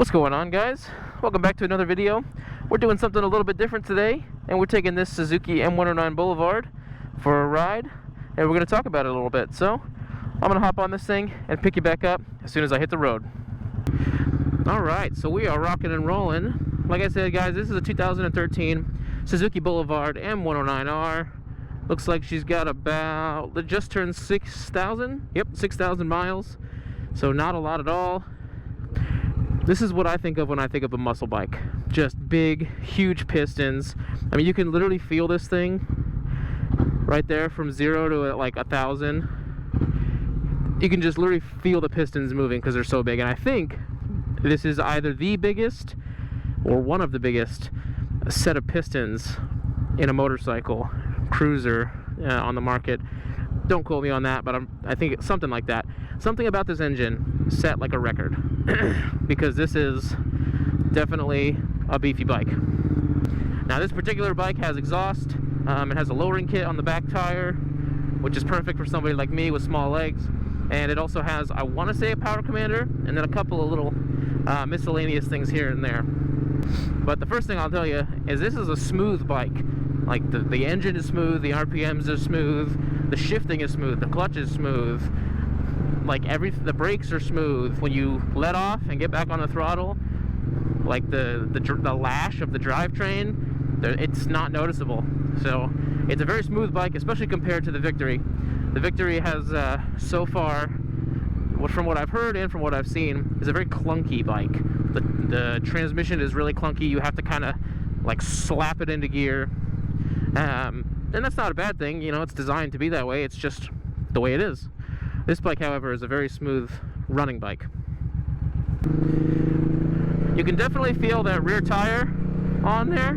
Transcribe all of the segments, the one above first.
What's going on, guys? Welcome back to another video. We're doing something a little bit different today, and we're taking this Suzuki M109 Boulevard for a ride, and we're going to talk about it a little bit. So I'm going to hop on this thing and pick you back up as soon as I hit the road. Alright, so we are rocking and rolling. Like I said, guys, this is a 2013 Suzuki Boulevard M109R. Looks like she's got about, it just turned 6,000. Yep, 6,000 miles. So not a lot at all. This is what I think of when I think of a muscle bike. Just big, huge pistons. I mean, you can literally feel this thing right there from 0 to like 1,000. You can just literally feel the pistons moving because they're so big. And I think this is either the biggest or one of the biggest set of pistons in a motorcycle cruiser on the market. Don't quote me on that, but I think it's something like that. Something about this engine set like a record because this is definitely a beefy bike. Now, this particular bike has exhaust. It has a lowering kit on the back tire, which is perfect for somebody like me with small legs. And it also has, I want to say, a power commander, and then a couple of little miscellaneous things here and there. But the first thing I'll tell you is this is a smooth bike. Like the engine is smooth, the RPMs are smooth, the shifting is smooth, the clutch is smooth. Like the brakes are smooth. When you let off and get back on the throttle, like the lash of the drivetrain, it's not noticeable. So it's a very smooth bike, especially compared to the Victory. The Victory has so far, from what I've heard and from what I've seen, is a very clunky bike. The transmission is really clunky. You have to kind of like slap it into gear, and that's not a bad thing. You know, it's designed to be that way. It's just the way it is. This bike, however, is a very smooth running bike. You can definitely feel that rear tire on there,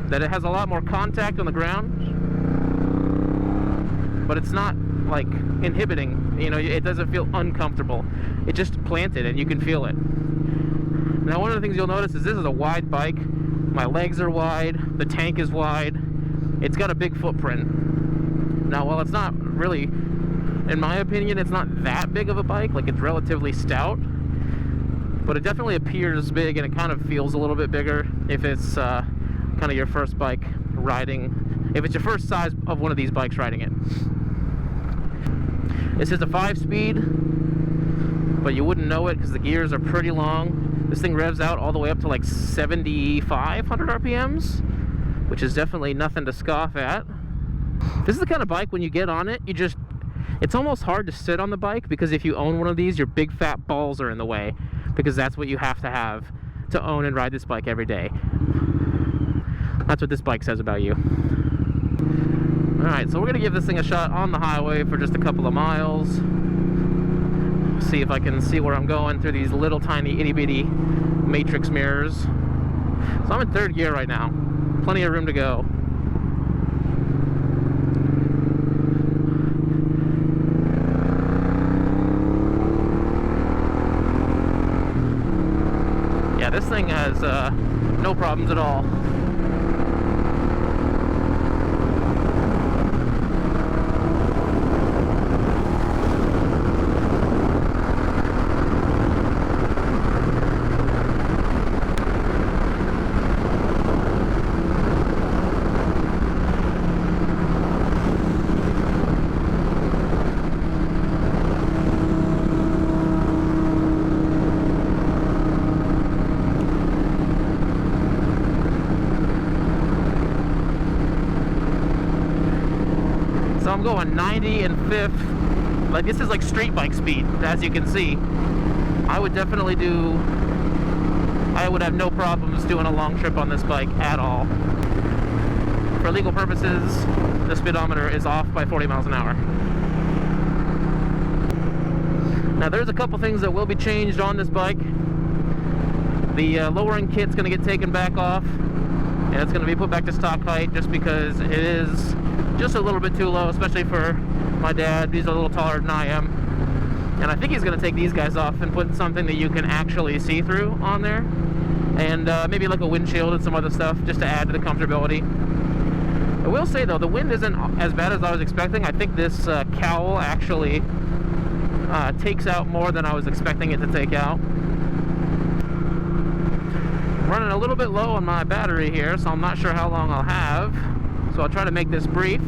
that it has a lot more contact on the ground, but it's not like inhibiting. You know, it doesn't feel uncomfortable. It just planted and you can feel it. Now, one of the things you'll notice is this is a wide bike. My legs are wide, the tank is wide. It's got a big footprint. Now, while it's not really, in my opinion, it's not that big of a bike. Like, it's relatively stout, but it definitely appears big, and it kind of feels a little bit bigger if it's kind of your first bike riding, if it's your first size of one of these bikes riding it. This is a 5-speed, but you wouldn't know it because the gears are pretty long. This thing revs out all the way up to like 7,500 RPMs, which is definitely nothing to scoff at. This is the kind of bike, when you get on it, it's almost hard to sit on the bike, because if you own one of these, your big fat balls are in the way, because that's what you have to own and ride this bike every day. That's what this bike says about you. Alright, so we're going to give this thing a shot on the highway for just a couple of miles. See if I can see where I'm going through these little tiny itty bitty matrix mirrors. So I'm in third gear right now. Plenty of room to go. Yeah, this thing has no problems at all. So I'm going 90 and 5th. Like, this is like street bike speed, as you can see. I would have no problems doing a long trip on this bike at all. For legal purposes, the speedometer is off by 40 miles an hour. Now, there's a couple things that will be changed on this bike. The lowering kit's going to get taken back off, and it's going to be put back to stock height, just because it is just a little bit too low, especially for my dad. He's a little taller than I am, and I think he's going to take these guys off and put something that you can actually see through on there, and maybe like a windshield and some other stuff, just to add to the comfortability. I will say, though, the wind isn't as bad as I was expecting. I think this cowl actually takes out more than I was expecting it to take out. running a little bit low on my battery here, so I'm not sure how long I'll have. So I'll try to make this brief.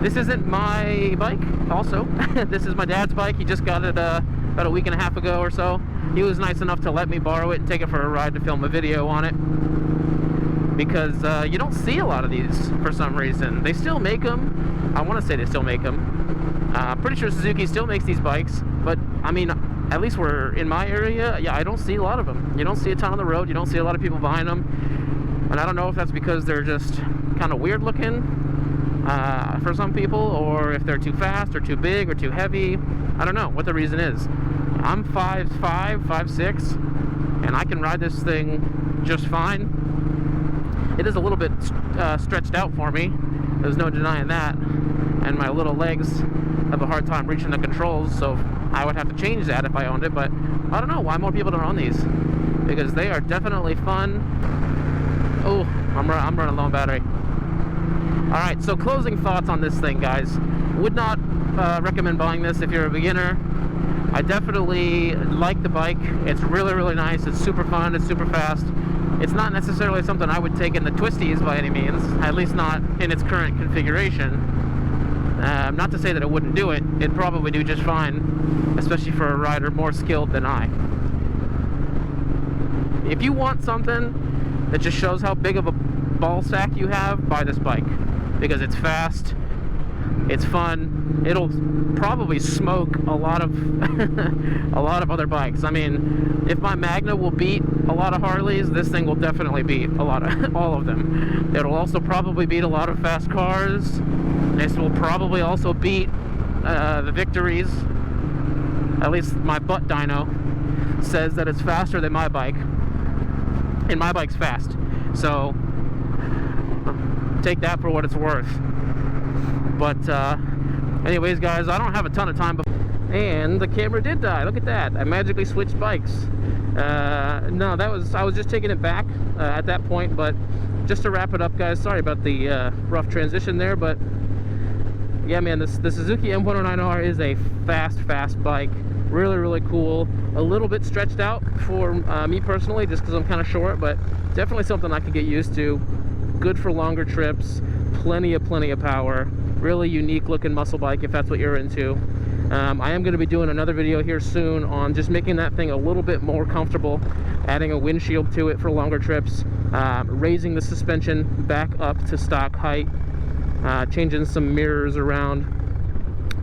This isn't my bike, also. This is my dad's bike. He just got it about a week and a half ago or so. He was nice enough to let me borrow it and take it for a ride to film a video on it. Because you don't see a lot of these for some reason. They still make them. I want to say they still make them. Pretty sure Suzuki still makes these bikes, but I mean, at least we're in my area, yeah, I don't see a lot of them. You don't see a ton on the road. You don't see a lot of people buying them. And I don't know if that's because they're just kind of weird looking for some people, or if they're too fast or too big or too heavy. I don't know what the reason is. I'm 5'5", 5'6", and I can ride this thing just fine. It is a little bit stretched out for me. There's no denying that. And my little legs have a hard time reaching the controls, so I would have to change that if I owned it. But I don't know why more people don't own these, because they are definitely fun. Oh, I'm running low on battery. Alright, so closing thoughts on this thing, guys. Would not recommend buying this if you're a beginner. I definitely like the bike. It's really, really nice. It's super fun. It's super fast. It's not necessarily something I would take in the twisties by any means, at least not in its current configuration. Not to say that it wouldn't do it. It'd probably do just fine, especially for a rider more skilled than I. If you want something that just shows how big of a ball sack you have, buy this bike, because it's fast, it's fun, it'll probably smoke a lot of a lot of other bikes. I mean, if my Magna will beat a lot of Harleys, this thing will definitely beat a lot of all of them. It'll also probably beat a lot of fast cars. This will probably also beat the Victories. At least my butt dyno says that it's faster than my bike, and my bike's fast, so take that for what it's worth. But anyways, guys, I don't have a ton of time before, and the camera did die. Look at that. I magically switched bikes. No, I was just taking it back at that point. But just to wrap it up, guys, sorry about the rough transition there, but yeah, man, the Suzuki M109R is a fast bike. Really, really cool. A little bit stretched out for me personally, just because I'm kind of short, but definitely something I could get used to. Good for longer trips. Plenty of power. Really unique looking muscle bike if that's what you're into. I am going to be doing another video here soon on just making that thing a little bit more comfortable, adding a windshield to it for longer trips, raising the suspension back up to stock height, changing some mirrors around,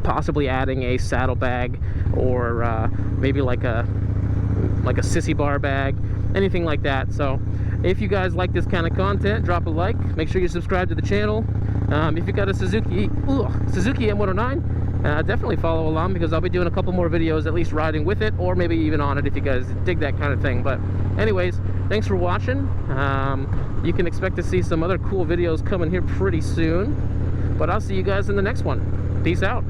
possibly adding a saddlebag, or maybe like a sissy bar bag, anything like that. So if you guys like this kind of content, drop a like, make sure you subscribe to the channel. If you got a Suzuki M109, definitely follow along, because I'll be doing a couple more videos, at least riding with it, or maybe even on it if you guys dig that kind of thing. But anyways, thanks for watching. You can expect to see some other cool videos coming here pretty soon, but I'll see you guys in the next one. Peace out.